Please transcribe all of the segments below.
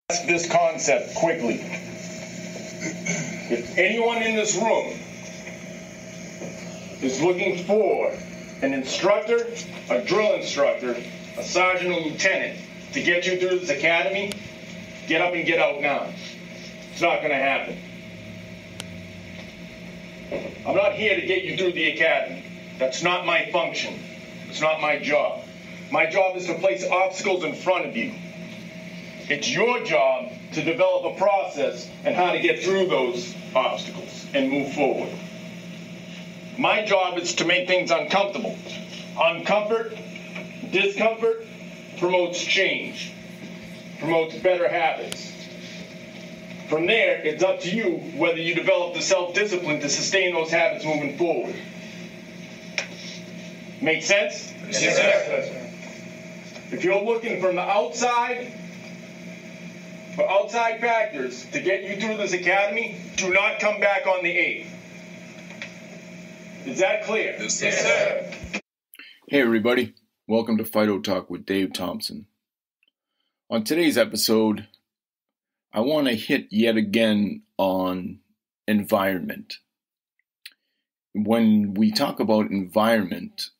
This concept quickly. If anyone in this room is looking for an instructor, a drill instructor, a sergeant or lieutenant to get you through this academy, get up and get out now. It's not going to happen. I'm not here to get you through the academy. That's not my function. It's not my job. My job is to place obstacles in front of you. It's your job to develop a process and how to get through those obstacles and move forward. My job is to make things uncomfortable. Discomfort promotes change, promotes better habits. From there, it's up to you whether you develop the self-discipline to sustain those habits moving forward. Make sense? Yes, sir. If you're looking from the outside, for outside factors to get you through this academy, do not come back on the 8th. Is that clear? Yes, sir. Hey everybody, welcome to F.I.D.O Talk with Dave Thompson. On today's episode, I want to hit yet again on environment. When we talk about environment,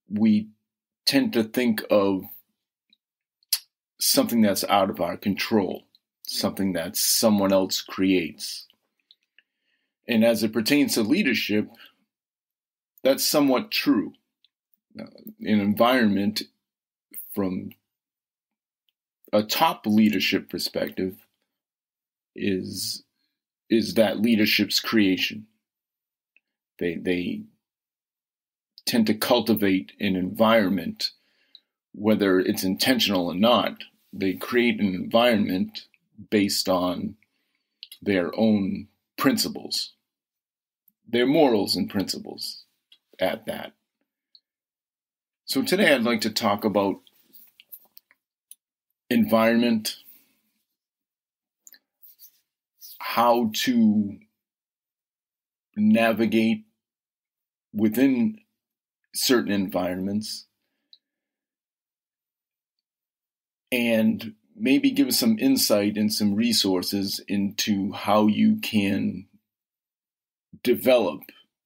we tend to think of something that's out of our control, something that someone else creates. And as it pertains to leadership, that's somewhat true. An environment from a top leadership perspective is that leadership's creation. They tend to cultivate an environment, whether it's intentional or not. They create an environment based on their own principles, their morals and principles at that. So today I'd like to talk about environment, how to navigate within certain environments, and maybe give some insight and some resources into how you can develop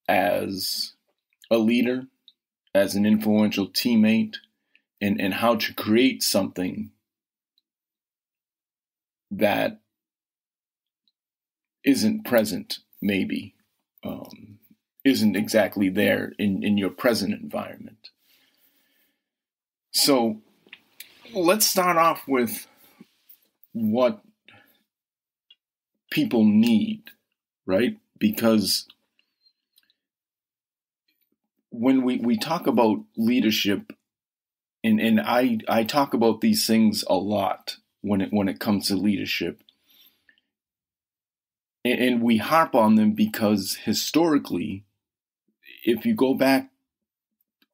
as a leader, as an influential teammate, and how to create something that isn't present, maybe, isn't exactly there in your present environment. So let's start off with what people need, right? Because when we talk about leadership, and I talk about these things a lot when it comes to leadership, and we harp on them because historically, if you go back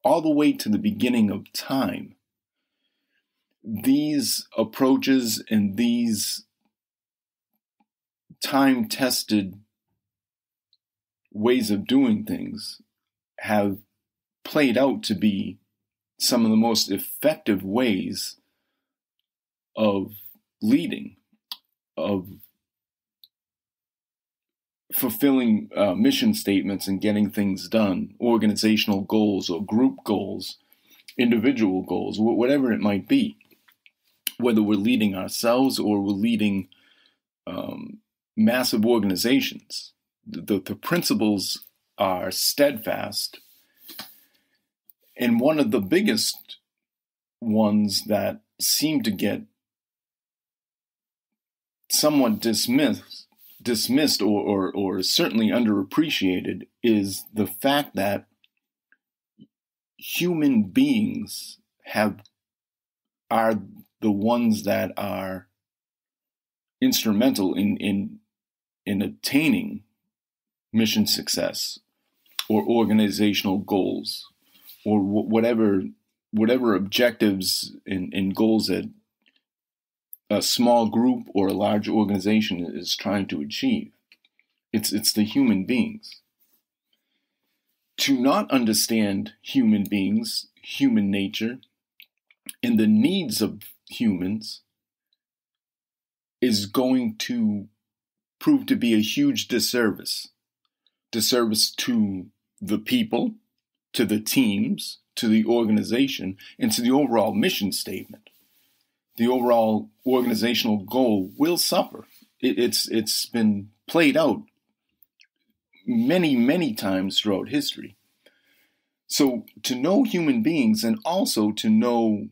all the way to the beginning of time, these approaches and these time-tested ways of doing things have played out to be some of the most effective ways of leading, of fulfilling mission statements and getting things done, organizational goals or group goals, individual goals, whatever it might be. Whether we're leading ourselves or we're leading massive organizations, the principles are steadfast. And one of the biggest ones that seem to get somewhat dismissed or certainly underappreciated is the fact that human beings are the ones that are instrumental in attaining mission success or organizational goals or whatever objectives and goals that a small group or a large organization is trying to achieve. It's the human beings. To not understand human beings, human nature, and the needs of humans is going to prove to be a huge disservice. Disservice to the people, to the teams, to the organization, and to the overall mission statement. The overall organizational goal will suffer. It's been played out many, many times throughout history. So to know human beings and also to know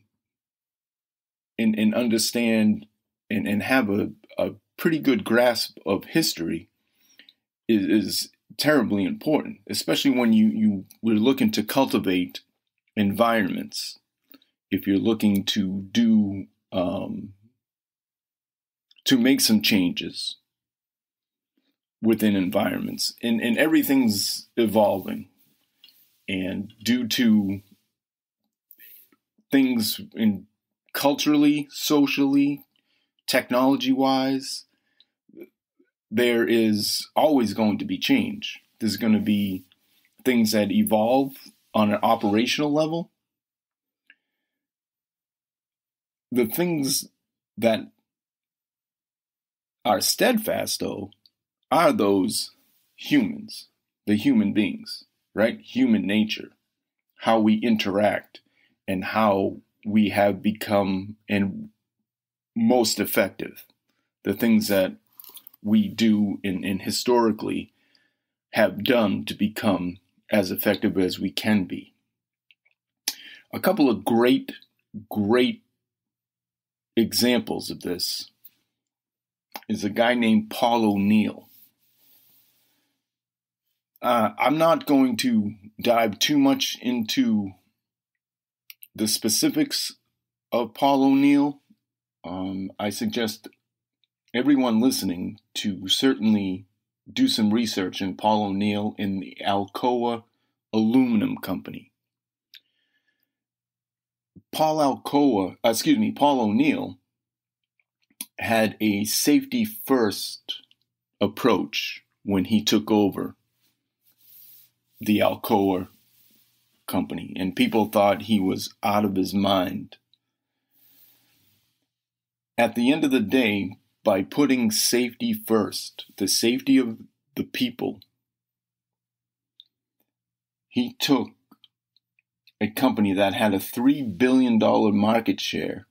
and understand and have a pretty good grasp of history is terribly important, especially when we're looking to cultivate environments. If you're looking to do to make some changes within environments, and everything's evolving, and due to things in culturally, socially, technology-wise, there is always going to be change. There's going to be things that evolve on an operational level. The things that are steadfast, though, are those humans, the human beings, right? Human nature, how we interact, and how we have become and most effective. The things that we do and historically have done to become as effective as we can be. A couple of great examples of this is a guy named Paul O'Neill. I'm not going to dive too much into the specifics of Paul O'Neill. I suggest everyone listening to certainly do some research in Paul O'Neill in the Alcoa Aluminum Company. Paul O'Neill had a safety first approach when he took over the Alcoa company, and people thought he was out of his mind. At the end of the day, by putting safety first, the safety of the people, he took a company that had a $3 billion market share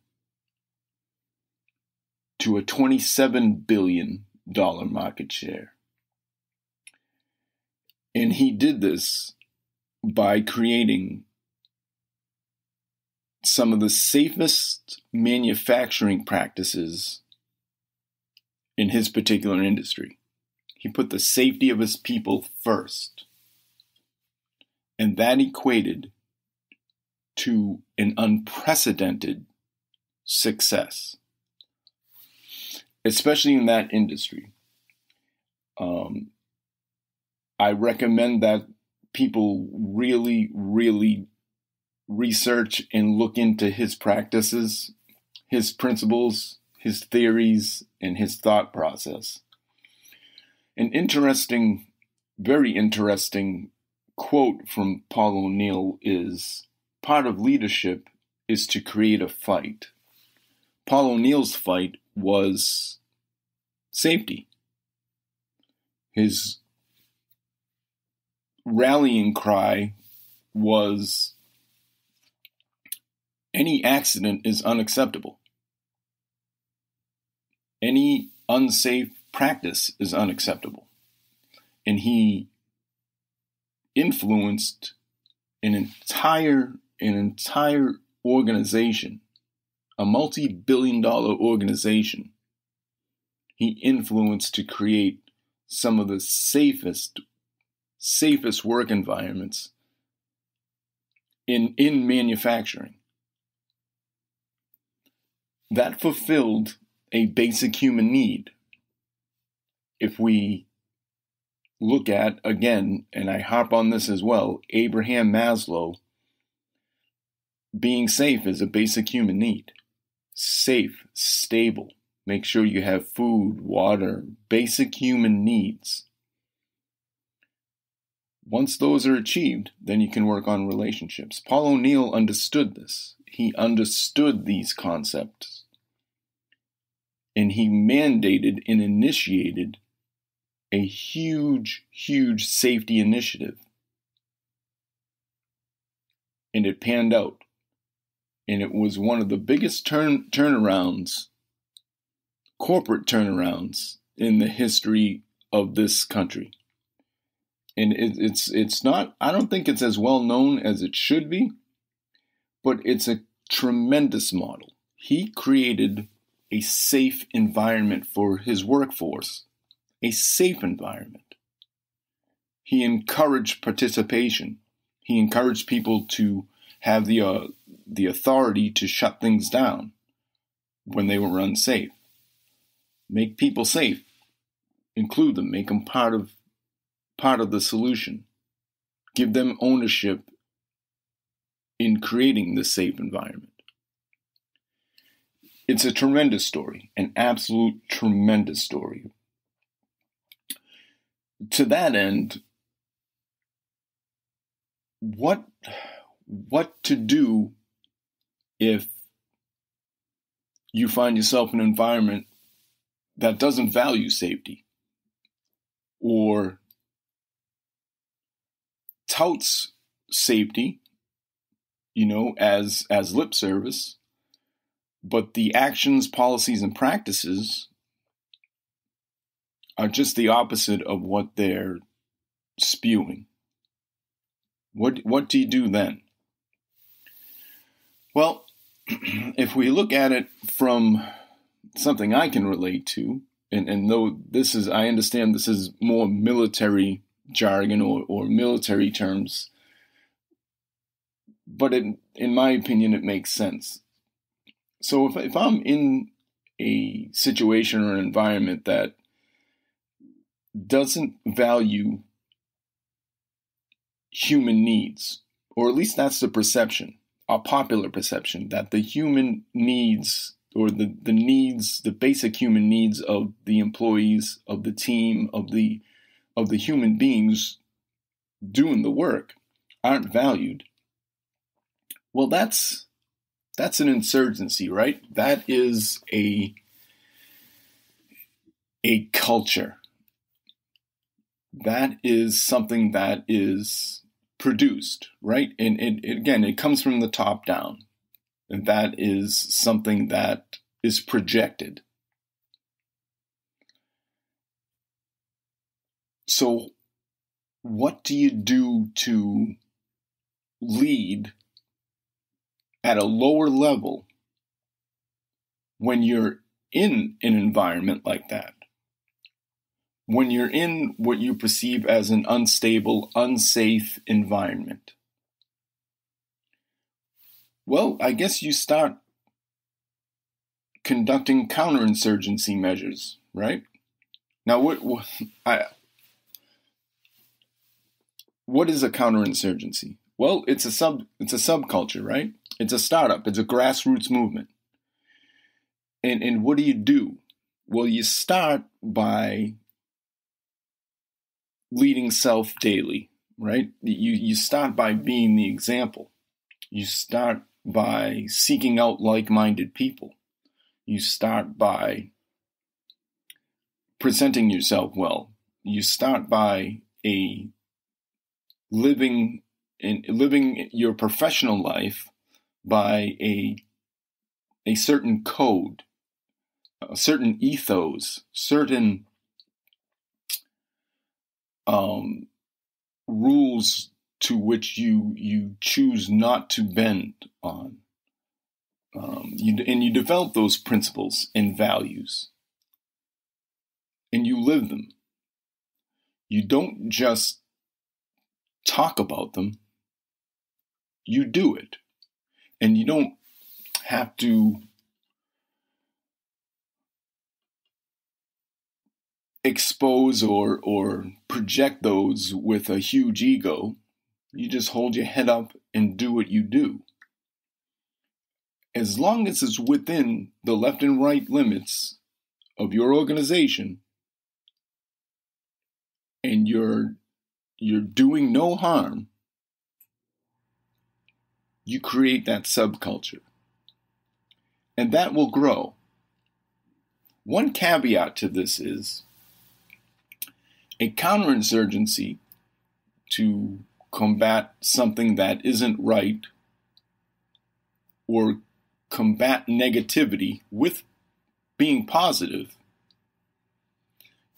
to a $27 billion market share. And he did this by creating some of the safest manufacturing practices in his particular industry. He put the safety of his people first. And that equated to an unprecedented success, especially in that industry. I recommend that people really, really research and look into his practices, his principles, his theories, and his thought process. An interesting, very interesting quote from Paul O'Neill is, "Part of leadership is to create a fight." Paul O'Neill's fight was safety. His rallying cry was, any accident is unacceptable. Any unsafe practice is unacceptable. And he influenced an entire organization, a multi-billion-dollar organization. He influenced to create some of the safest work environments in manufacturing. That fulfilled a basic human need. If we look at, again, and I harp on this as well, Abraham Maslow, being safe is a basic human need. Safe, stable, make sure you have food, water, basic human needs. Once those are achieved, then you can work on relationships. Paul O'Neill understood this. He understood these concepts. and he mandated and initiated a huge, huge safety initiative. And it panned out. And it was one of the biggest turnarounds, corporate turnarounds in the history of this country. And it's not, I don't think it's as well known as it should be, but it's a tremendous model. He created a safe environment for his workforce, a safe environment. He encouraged participation. He encouraged people to have the authority to shut things down when they were unsafe. Make people safe. Include them. Make them part of the solution. Give them ownership in creating this safe environment. It's a tremendous story, an absolute tremendous story. To that end, what to do if you find yourself in an environment that doesn't value safety or touts safety, as lip service, but the actions, policies, and practices are just the opposite of what they're spewing. What do you do then? Well, if we look at it from something I can relate to, and though I understand this is more military jargon or military terms, but in my opinion, it makes sense. So if I'm in a situation or an environment that doesn't value human needs, or at least that's the perception, a popular perception, that the human needs or the basic human needs of the employees, of the team, of the human beings doing the work aren't valued. Well, that's an insurgency, right? That is a culture. That is something that is produced, right? And again, it comes from the top down. And that is something that is projected. So what do you do to lead at a lower level when you're in an environment like that? When you're in what you perceive as an unstable, unsafe environment? Well, I guess you start conducting counterinsurgency measures, right? Now, what is a counterinsurgency? Well, it's a subculture, right? It's a startup. It's a grassroots movement. And what do? Well, you start by leading self daily, right? You start by being the example. You start by seeking out like-minded people. You start by presenting yourself well. You start by living your professional life by a certain code, a certain ethos, certain rules to which you choose not to bend on. You develop those principles and values, and you live them. You don't just talk about them, you do it. And you don't have to expose or project those with a huge ego. You just hold your head up and do what you do. As long as it's within the left and right limits of your organization and you're doing no harm, you create that subculture. And that will grow. One caveat to this is a counterinsurgency to combat something that isn't right or combat negativity with being positive.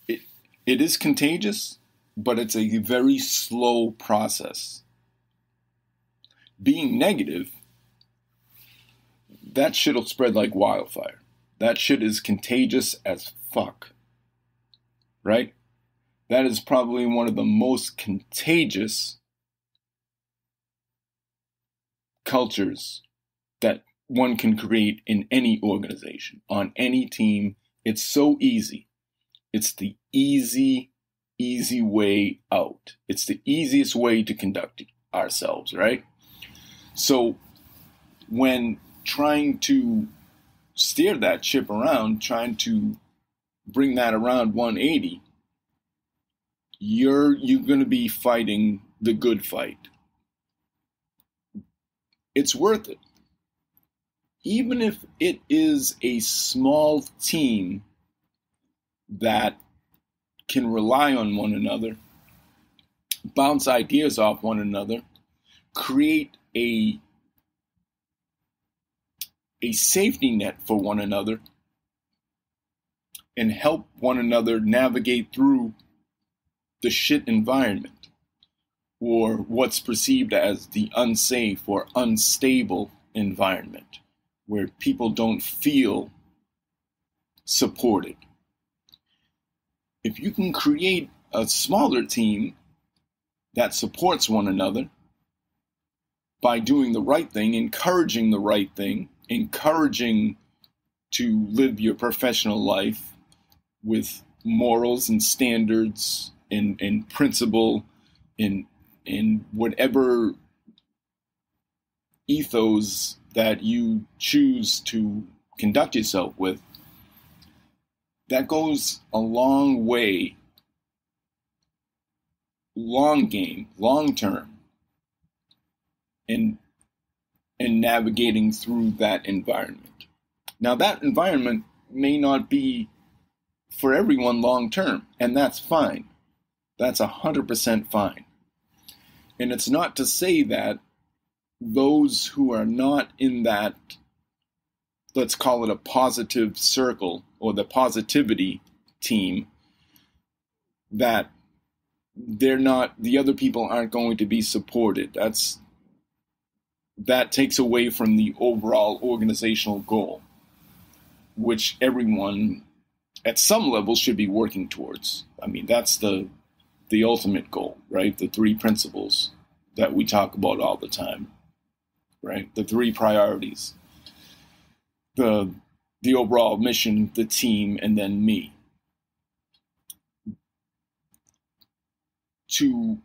It is contagious, but it's a very slow process. Being negative, that shit'll spread like wildfire. That shit is contagious as fuck. Right? That is probably one of the most contagious cultures that one can create in any organization, on any team. It's so easy. It's the easy way out. It's the easiest way to conduct ourselves, right? So when trying to steer that ship around, trying to bring that around 180, you're going to be fighting the good fight. It's worth it. Even if it is a small team that can rely on one another, bounce ideas off one another, create a safety net for one another, and help one another navigate through the shit environment, or what's perceived as the unsafe or unstable environment, where people don't feel supported. If you can create a smaller team that supports one another by doing the right thing, encouraging the right thing, encouraging to live your professional life with morals and standards and principle in whatever ethos that you choose to conduct yourself with, that goes a long way, long game, long term, in navigating through that environment. Now, that environment may not be for everyone long term, and that's fine. That's 100% fine. And it's not to say that those who are not in that, let's call it a positive circle or the positivity team, that the other people aren't going to be supported. That takes away from the overall organizational goal, which everyone at some level should be working towards. I mean, that's the ultimate goal, right? The 3 principles that we talk about all the time, right? The 3 priorities. The overall mission, the team, and then me. To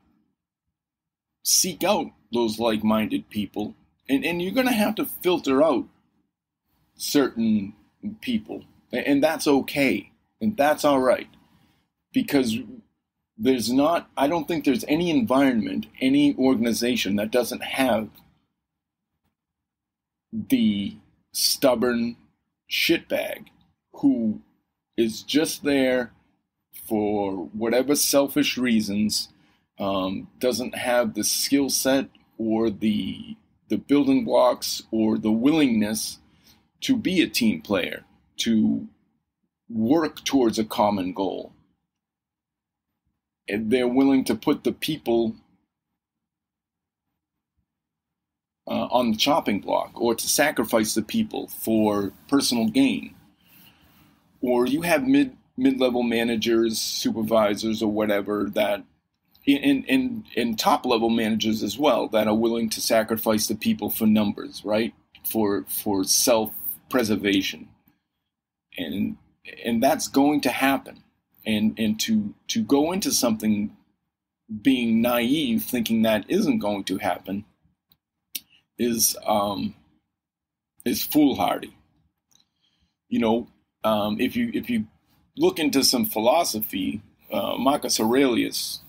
seek out those like-minded people, and you're going to have to filter out certain people, and that's okay, and that's all right, because I don't think there's any environment, any organization that doesn't have the stubborn shitbag who is just there for whatever selfish reasons, doesn't have the skill set or the building blocks or the willingness to be a team player, to work towards a common goal. And they're willing to put the people on the chopping block, or to sacrifice the people for personal gain. Or you have mid-level managers, supervisors, or whatever, that and top-level managers as well, that are willing to sacrifice the people for numbers, right? For self-preservation. And that's going to happen. And to go into something being naive, thinking that isn't going to happen, is foolhardy. You know, if you look into some philosophy, Marcus Aurelius,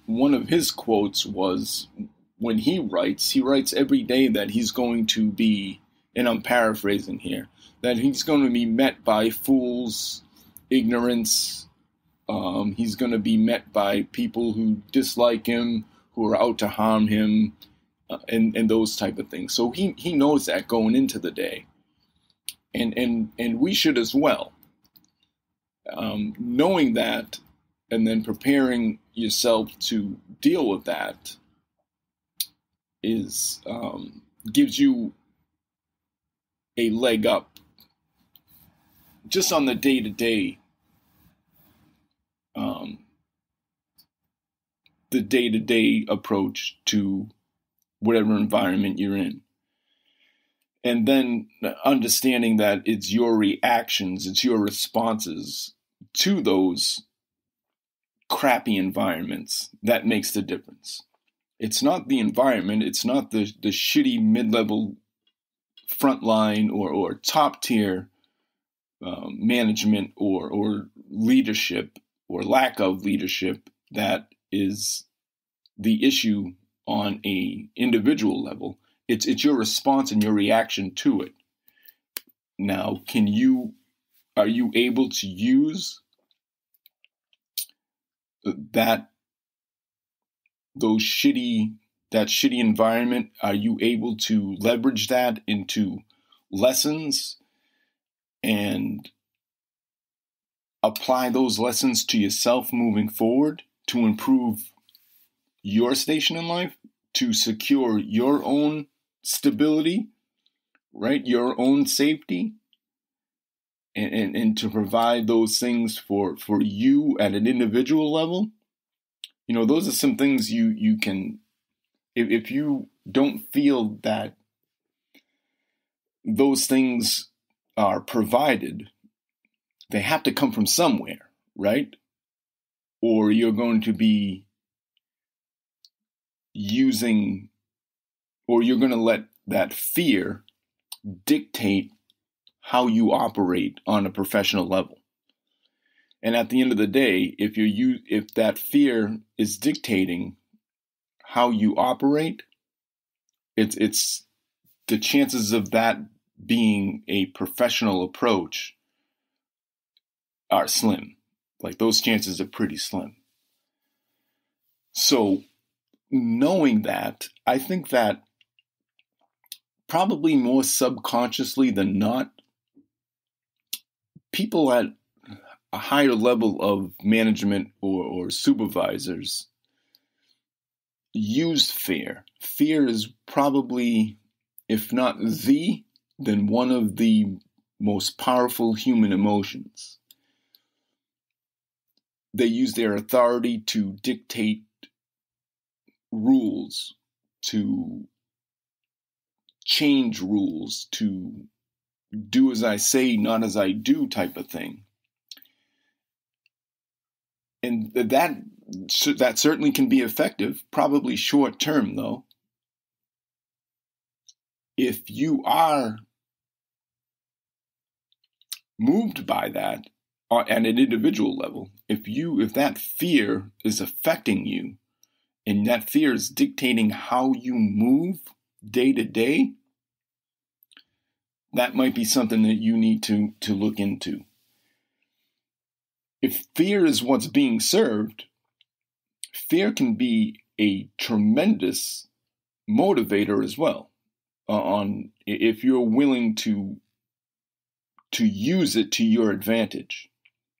one of his quotes was, when he writes every day that he's going to be, and I'm paraphrasing here, that he's going to be met by fools ignorance. He's going to be met by people who dislike him, who are out to harm him, and those type of things. So he knows that going into the day, and we should as well. Knowing that, and then preparing yourself to deal with that is gives you a leg up just on the day-to-day, approach to whatever environment you're in. And then understanding that it's your reactions, it's your responses to those crappy environments that makes the difference. It's not the environment, it's not the shitty mid-level frontline or top tier management or leadership or lack of leadership that is the issue on a individual level. It's your response and your reaction to it. Now, are you able to use that shitty environment? Are you able to leverage that into lessons and apply those lessons to yourself moving forward to improve your station in life, to secure your own stability, right? Your own safety, and to provide those things for you at an individual level? You know, those are some things you can, if you don't feel that those things are provided, they have to come from somewhere, right? Or you're going to be using, or you're going to let that fear dictate how you operate on a professional level. And at the end of the day, if that fear is dictating how you operate, it's the chances of that being a professional approach are slim. Like, those chances are pretty slim. So knowing that, I think that probably more subconsciously than not, people at a higher level of management or supervisors use fear. Fear is probably, if not then one of the most powerful human emotions. They use their authority to dictate rules, to change rules, to do as I say, not as I do type of thing. And that certainly can be effective, probably short term though. If you are moved by that at an individual level, if that fear is affecting you and that fear is dictating how you move day to day, that might be something that you need to look into. If fear is what's being served, fear can be a tremendous motivator as well. If you're willing to use it to your advantage,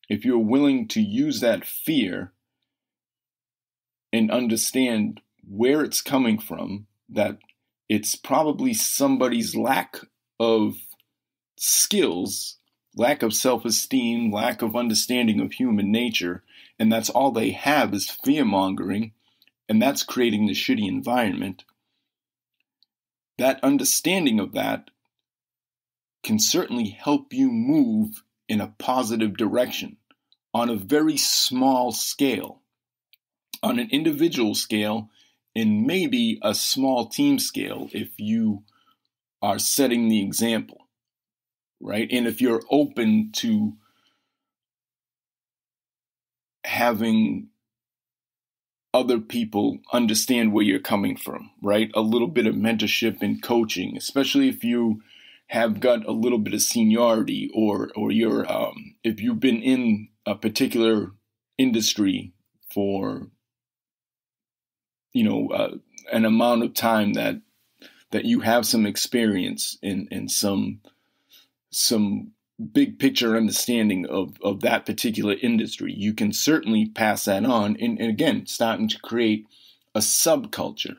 if you're willing to use that fear and understand where it's coming from, that it's probably somebody's lack of skills, lack of self-esteem, lack of understanding of human nature, and that's all they have is fear-mongering, and that's creating the shitty environment. That understanding of that can certainly help you move in a positive direction on a very small scale, on an individual scale, and maybe a small team scale if you are setting the example, right? And if you're open to having other people understand where you're coming from, right? A little bit of mentorship and coaching, especially if you have got a little bit of seniority, or you're if you've been in a particular industry for an amount of time that you have some experience in some big picture understanding of that particular industry, you can certainly pass that on, and again, starting to create a subculture,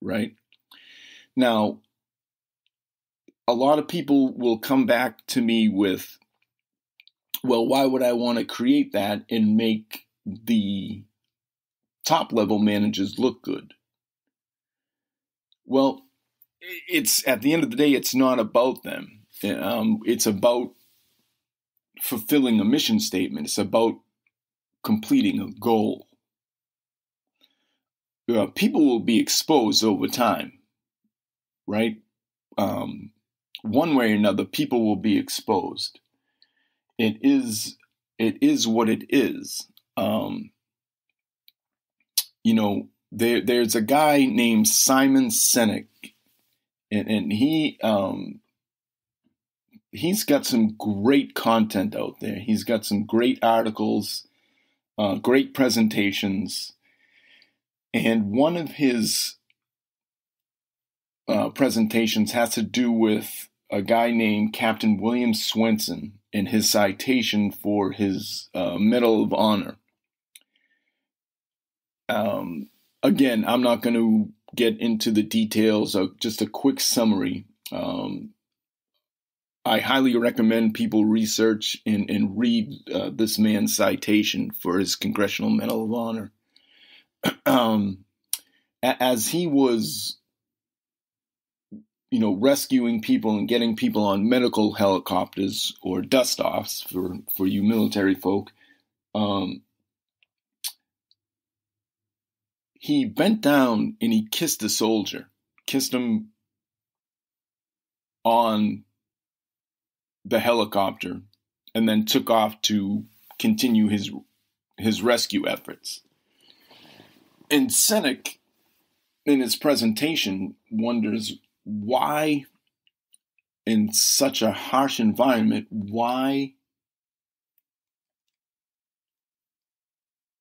right? Now, a lot of people will come back to me with, well, why would I want to create that and make the top level managers look good? Well, it's at the end of the day, it's not about them. It's about fulfilling a mission statement. It's about completing a goal. People will be exposed over time, right? One way or another, people will be exposed. It is what it is. There's a guy named Simon Sinek, and he's got some great content out there. He's got some great articles, great presentations, and one of his presentations has to do with a guy named Captain William Swenson and his citation for his Medal of Honor. Again, I'm not going to get into the details of just a quick summary. I highly recommend people research and read this man's citation for his Congressional Medal of Honor. As he was, rescuing people and getting people on medical helicopters or dust-offs for you military folk, he bent down and he kissed a soldier, kissed him on the helicopter, and then took off to continue his rescue efforts. And Sinek, in his presentation, wonders why, in such a harsh environment, why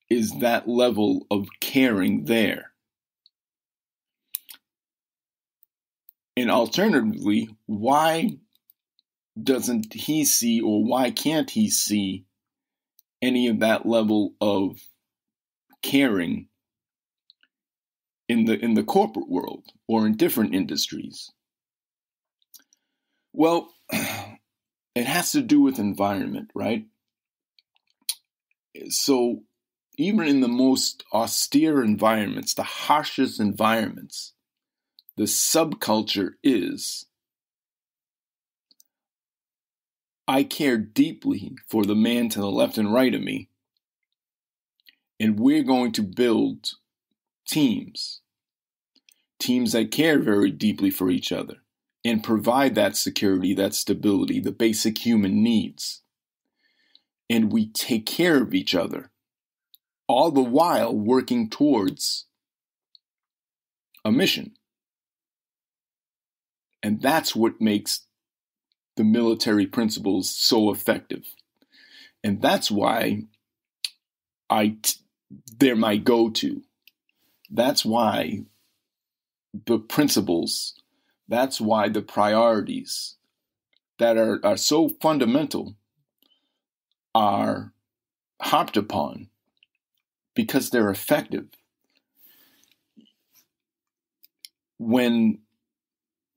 is that level of caring there? And alternatively, why doesn't he see, or why can't he see any of that level of caring in the corporate world or in different industries? Well, it has to do with environment, right? So even in the most austere environments, the harshest environments, the subculture is, I care deeply for the man to the left and right of me, and we're going to build teams that care very deeply for each other and provide that security, that stability, the basic human needs. And we take care of each other, all the while working towards a mission. And that's what makes the military principles so effective. And that's why they're my go-to. That's why the principles, that's why the priorities that are so fundamental are harped upon, because they're effective. When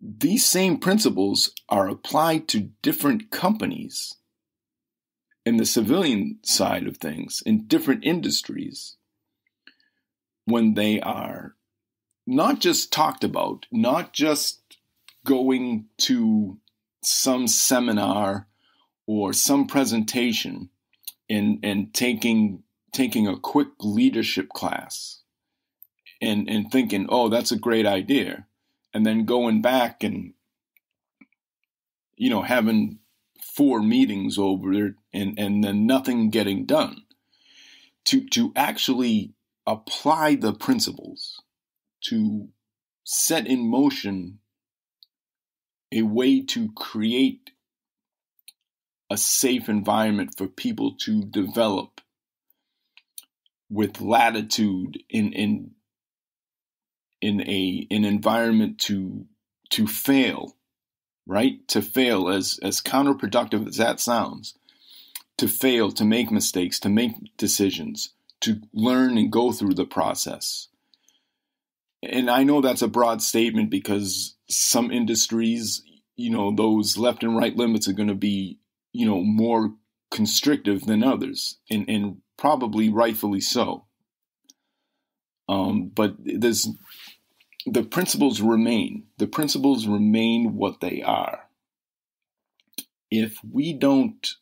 these same principles are applied to different companies in the civilian side of things, in different industries, when they are not just talked about, not just going to some seminar or some presentation and taking a quick leadership class and thinking, oh, that's a great idea, and then going back and having 4 meetings over it and then nothing getting done. To actually apply the principles, to set in motion a way to create a safe environment for people to develop with latitude in an environment to fail, right? To fail, as counterproductive as that sounds, to fail, to make mistakes, to make decisions, to learn and go through the process. And I know that's a broad statement because some industries, those left and right limits are going to be, more constrictive than others, and probably rightfully so. But the principles remain. The principles remain what they are. If we don't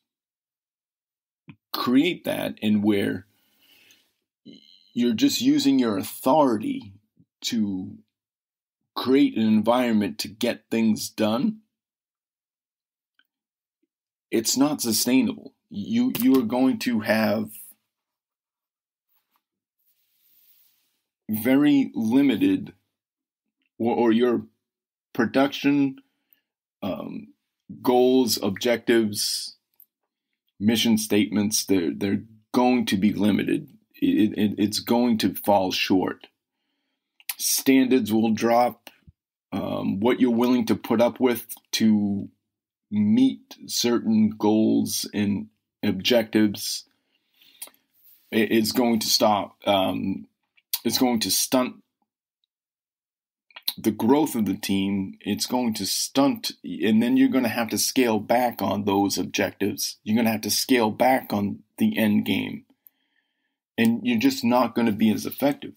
create that, and where you're just using your authority to create an environment to get things done, it's not sustainable. You are going to have very limited, or your production goals, objectives, mission statements, they're going to be limited. It's going to fall short. Standards will drop. What you're willing to put up with to meet certain goals and objectives is going to stop. It's going to stunt the growth of the team. It's going to stunt, and then you're going to have to scale back on those objectives. You're going to have to scale back on the end game, and you're just not going to be as effective.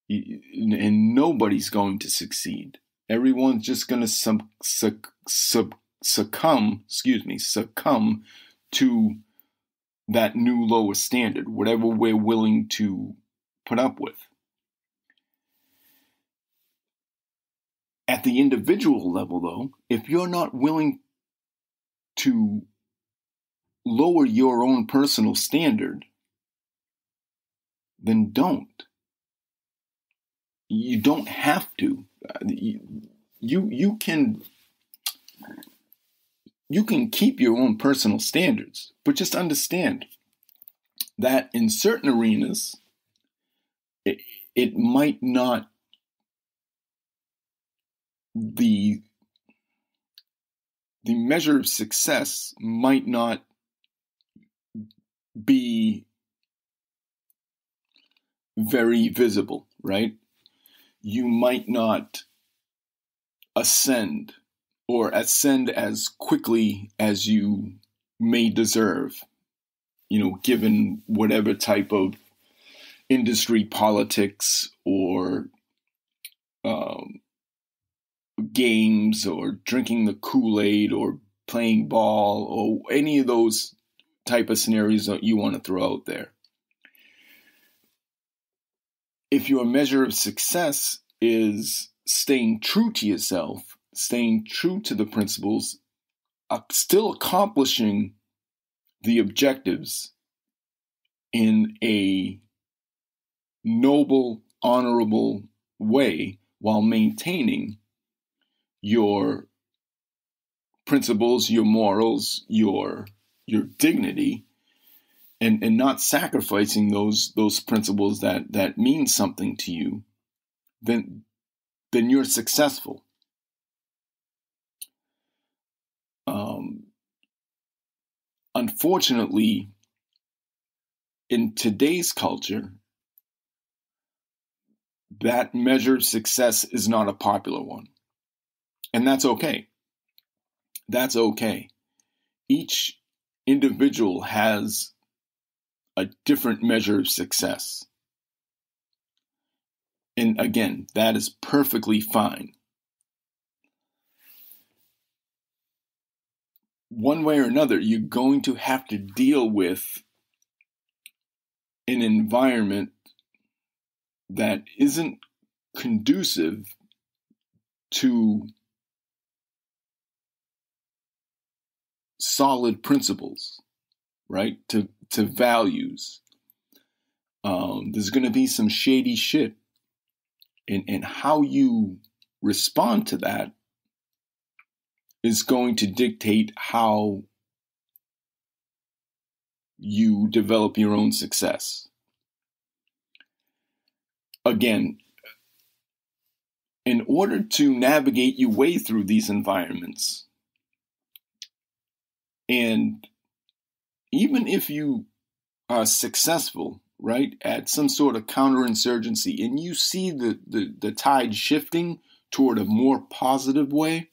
And nobody's going to succeed. Everyone's just going to succumb to that new lowest standard, whatever we're willing to put up with. At the individual level, though, if you're not willing to lower your own personal standard, then don't. You don't have to. You can keep your own personal standards, but just understand that in certain arenas, it might not, the measure of success might not be very visible, right? You might not ascend as quickly as you may deserve, given whatever type of industry politics or games or drinking the Kool-Aid or playing ball or any of those type of scenarios that you want to throw out there. If your measure of success is staying true to yourself, staying true to the principles, still accomplishing the objectives in a noble, honorable way while maintaining your principles, your morals, your dignity, and not sacrificing those principles that mean something to you, then you're successful. Unfortunately, in today's culture, that measure of success is not a popular one. And that's okay. That's okay. Each individual has a different measure of success. And again, that is perfectly fine. One way or another, you're going to have to deal with an environment that isn't conducive to solid principles, right? To values. There's going to be some shady shit. And how you respond to that is going to dictate how you develop your own success. Again, in order to navigate your way through these environments, and even if you are successful, right, at some sort of counterinsurgency, and you see the tide shifting toward a more positive way,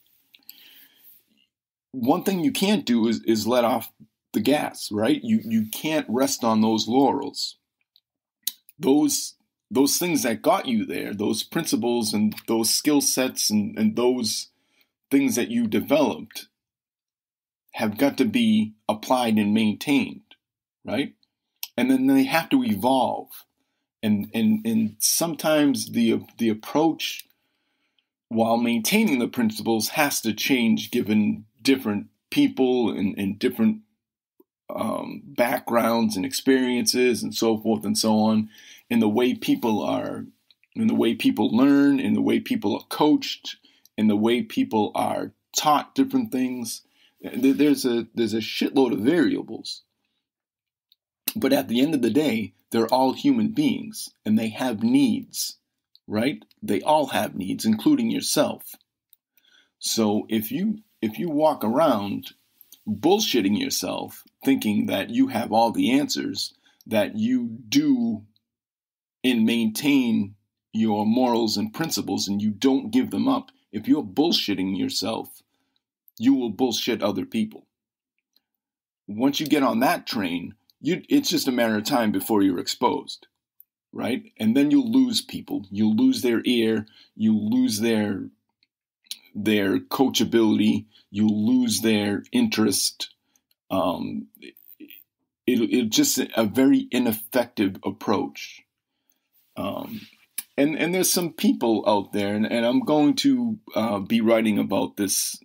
one thing you can't do is let off the gas, right? You can't rest on those laurels. Those things that got you there, those principles and those skill sets and those things that you developed have got to be applied and maintained, right? And then they have to evolve. And sometimes the approach while maintaining the principles has to change given different people and different backgrounds and experiences and so forth and so on, in the way people are, in the way people learn, in the way people are coached, in the way people are taught different things. There's a shitload of variables. But at the end of the day, they're all human beings and they have needs, right? They all have needs, including yourself. So if you walk around bullshitting yourself, thinking that you have all the answers, that you do and maintain your morals and principles and you don't give them up, if you're bullshitting yourself, you will bullshit other people. Once you get on that train, it's just a matter of time before you're exposed, right? And then you'll lose people. You'll lose their ear. You'll lose their coachability. You'll lose their interest. It's just a very ineffective approach. And there's some people out there, and I'm going to be writing about this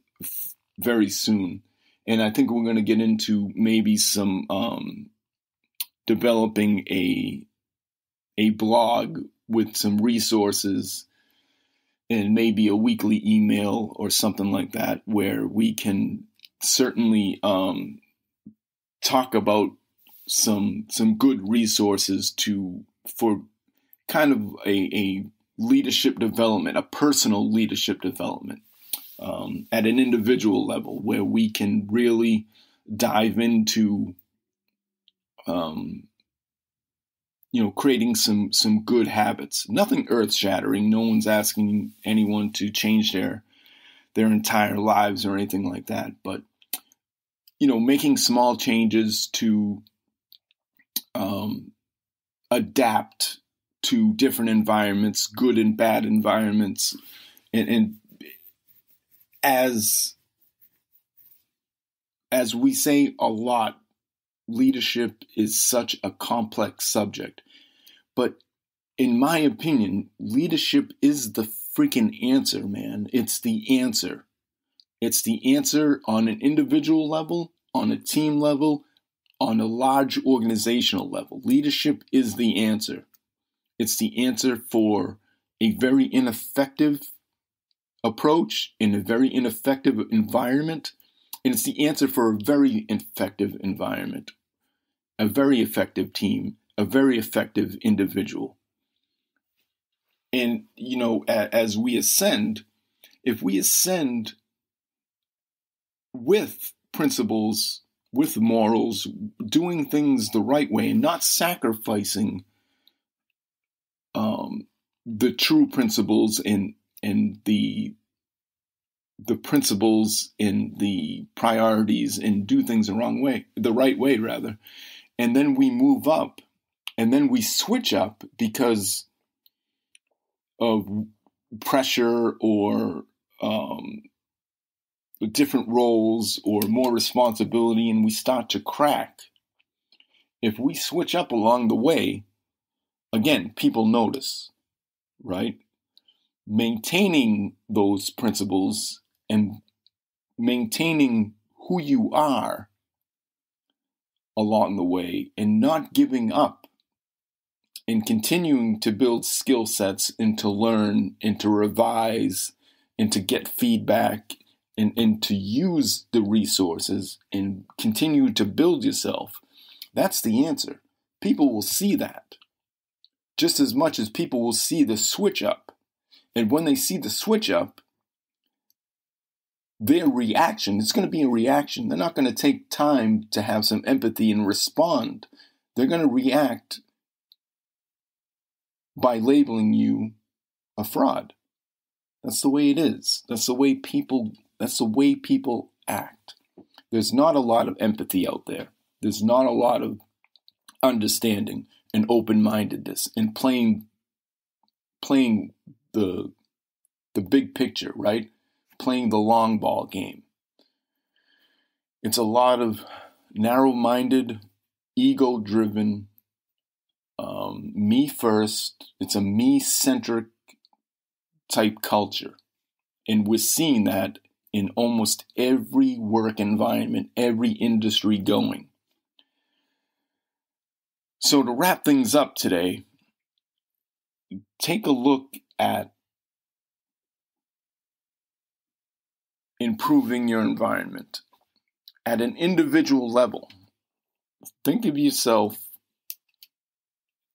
very soon. And I think we're going to get into maybe some developing a blog with some resources and maybe a weekly email or something like that, where we can certainly talk about some good resources for kind of a leadership development, a personal leadership development at an individual level, where we can really dive into creating some good habits. Nothing earth-shattering. No one's asking anyone to change their entire lives or anything like that. But, making small changes to adapt to different environments, good and bad environments. And as we say a lot, leadership is such a complex subject. But in my opinion, leadership is the freaking answer, man. It's the answer. It's the answer on an individual level, on a team level, on a large organizational level. Leadership is the answer. It's the answer for a very ineffective approach in a very ineffective environment. And it's the answer for a very effective environment, a very effective team, a very effective individual. And, as we ascend, if we ascend with principles, with morals, doing things the right way and not sacrificing the true principles and the principles and the priorities and do things the right way rather. And then we move up and then we switch up because of pressure or different roles or more responsibility, and we start to crack. If we switch up along the way, again, people notice, right? Maintaining those principles and maintaining who you are along the way and not giving up and continuing to build skill sets and to learn and to revise and to get feedback and to use the resources and continue to build yourself, that's the answer. People will see that just as much as people will see the switch up. And when they see the switch up, their reaction, it's going to be a reaction. They're not going to take time to have some empathy and respond. They're going to react by labeling you a fraud. That's the way it is. That's the way people act. There's not a lot of empathy out there. There's not a lot of understanding and open-mindedness and playing the big picture, right? Playing the long ball game. It's a lot of narrow-minded, ego-driven, me first. It's a me-centric type culture. And we're seeing that in almost every work environment, every industry going. So to wrap things up today, take a look at improving your environment at an individual level. Think of yourself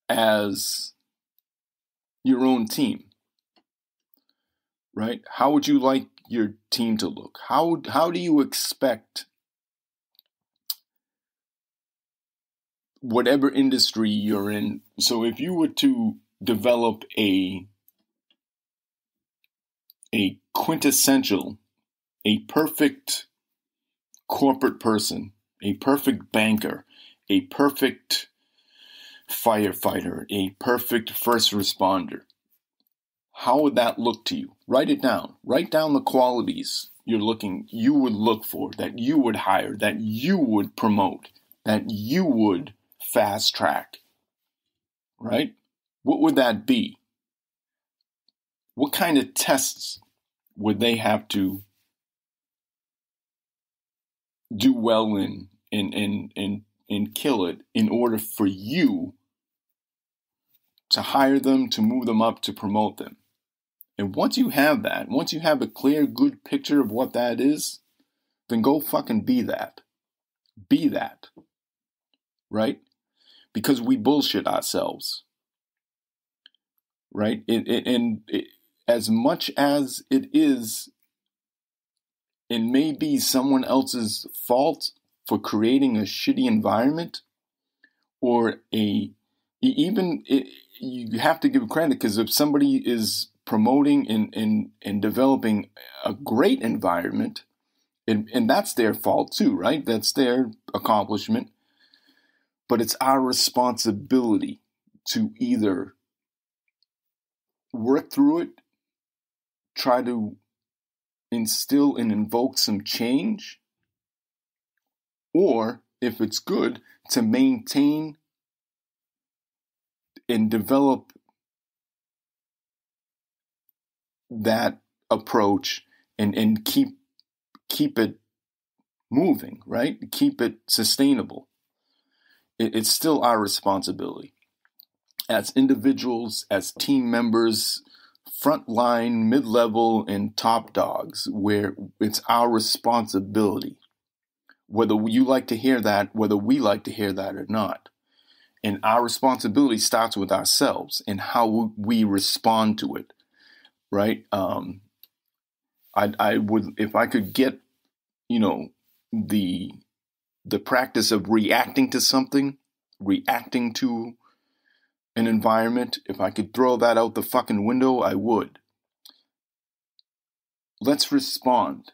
as your own team, right? How would you like your team to look? How do you expect whatever industry you're in? So if you were to develop a quintessential, a perfect corporate person, a perfect banker, a perfect firefighter, a perfect first responder, how would that look to you? Write it down. Write down the qualities you would look for, that you would hire, that you would promote, that you would fast track, right? What would that be? What kind of tests would they have to do well in and kill it in order for you to hire them, to move them up, to promote them? And once you have that, once you have a clear, good picture of what that is, then go fucking be that. Be that. Right? Because we bullshit ourselves. Right? As much as it is, it may be someone else's fault for creating a shitty environment, or you have to give credit, because if somebody is promoting and developing a great environment, and that's their fault too, right? That's their accomplishment. But it's our responsibility to either work through it, try to instill and invoke some change, or if it's good, to maintain and develop that approach and keep it moving, right? Keep it sustainable. It's still our responsibility as individuals, as team members, frontline, mid-level, and top dogs, where it's our responsibility, whether you like to hear that, whether we like to hear that or not. And our responsibility starts with ourselves and how we respond to it, right? I would, if I could get, the practice of reacting to something, reacting to an environment, if I could throw that out the fucking window, I would. Let's respond,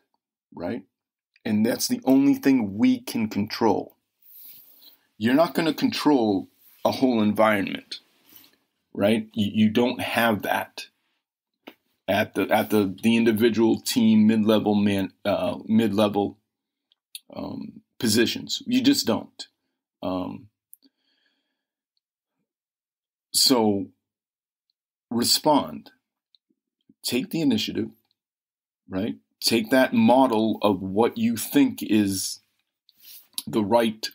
right? And that's the only thing we can control. You're not going to control a whole environment, right? You don't have that at the individual team mid-level positions. You just don't. So respond. Take the initiative, right? Take that model of what you think is the right,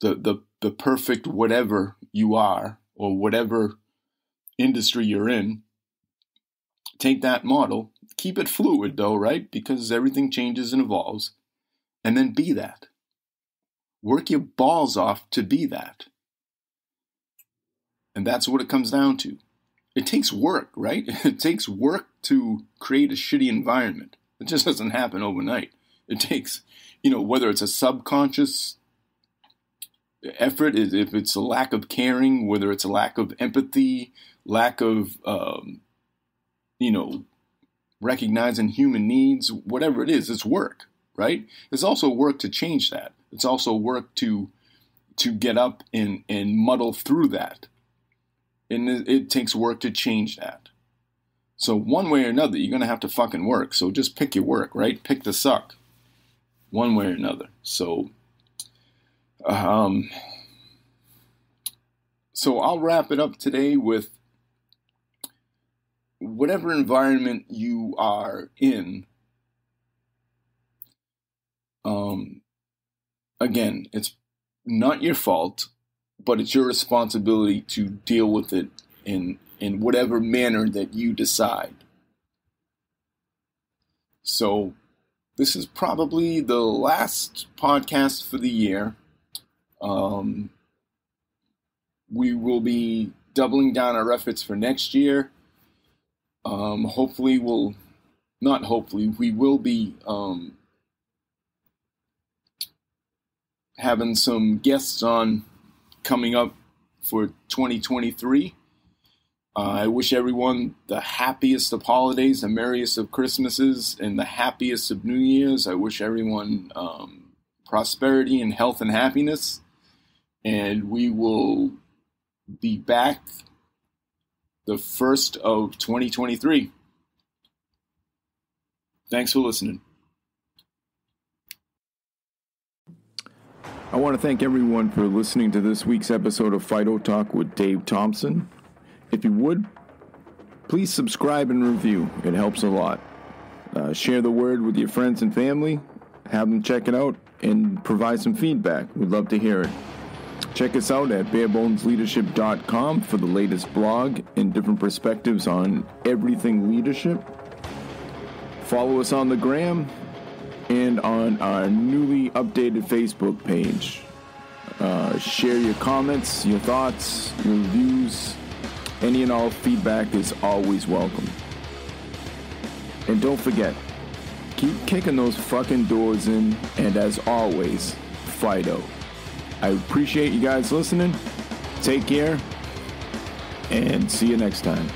the perfect whatever you are, or whatever industry you're in. Take that model Keep it fluid, though, right? Because everything changes and evolves. And then be that. Work your balls off to be that. And that's what it comes down to. It takes work, right? It takes work to create a shitty environment. It just doesn't happen overnight. It takes, whether it's a subconscious effort, if it's a lack of caring, whether it's a lack of empathy, lack of, recognizing human needs, whatever it is, it's work, right? It's also work to change that. It's also work to get up and muddle through that. And it takes work to change that. So one way or another, you're going to have to fucking work. So just pick your work, right? Pick the suck. One way or another. So I'll wrap it up today with whatever environment you are in. Again, it's not your fault, but it's your responsibility to deal with it in whatever manner that you decide. So this is probably the last podcast for the year. We will be doubling down our efforts for next year. We will be having some guests on coming up for 2023. I wish everyone the happiest of holidays, the merriest of Christmases, and the happiest of New Year's. I wish everyone prosperity and health and happiness. And we will be back the 1st of 2023. Thanks for listening. I want to thank everyone for listening to this week's episode of F.I.D.O Talk with Dave Thompson. If you would, please subscribe and review. It helps a lot. Share the word with your friends and family. Have them check it out and provide some feedback. We'd love to hear it. Check us out at barebonesleadership.com for the latest blog and different perspectives on everything leadership. Follow us on the gram and on our newly updated Facebook page. Share your comments, your thoughts, your reviews. Any and all feedback is always welcome. And don't forget, keep kicking those fucking doors in, and as always, F.I.D.O. I appreciate you guys listening. Take care, and see you next time.